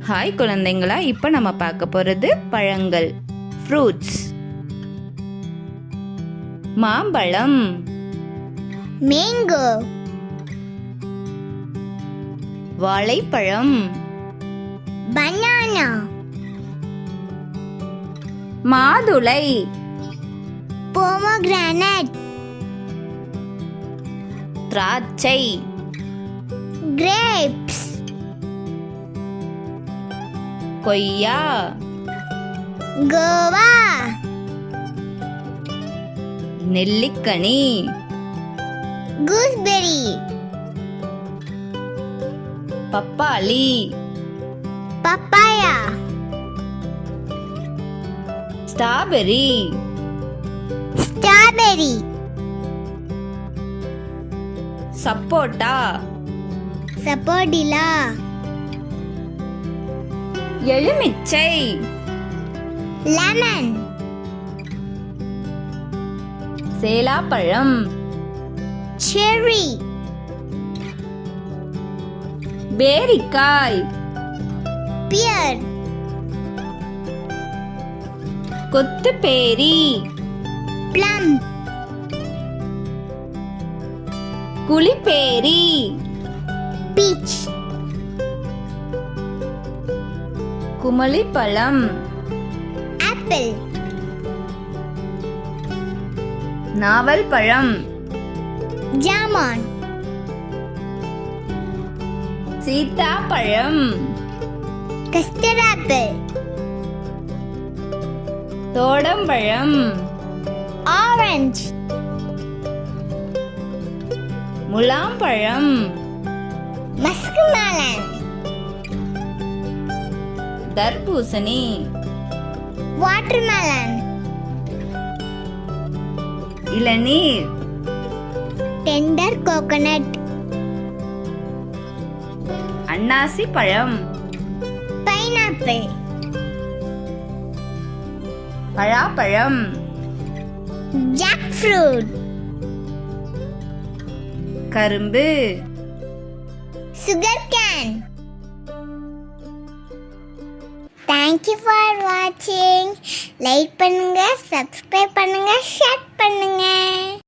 Hi குழந்தைங்களா, இப்போ நம்ம பார்க்க போகிறது பழங்கள், ஃப்ரூட்ஸ். மாம்பழம், மேங்கோ, வாழைப்பழம், பனானா, மாதுளை, pomegranate, திராட்சை, grapes, கொய்யா, guava, நெல்லிக்கனி, gooseberry, பப்பாளி, papaya, ஸ்ட்ராபெரி, strawberry, சப்போட்டா, sapodilla, எலுமிச்சை, lemon, சேலாப்பழம், cherry, பேரிக்காய், pear, கொத்துப்பேரி, plum, குளிப்பேரி, peach, குமளிப்பழம், apple, நாவல் பழம், jamun, சீத்தாப்பழம், custard apple, தோடம்பழம், orange, முலாம்பழம், muskmelon, தர்பூசணி, watermelon, இளநீர், tender coconut, அன்னாசி பழம், pineapple, பழாப்பழம், jackfruit, கரும்பு, sugarcane. Thank you for watching. Like பண்ணுங்க, subscribe பண்ணுங்க, share பண்ணுங்க.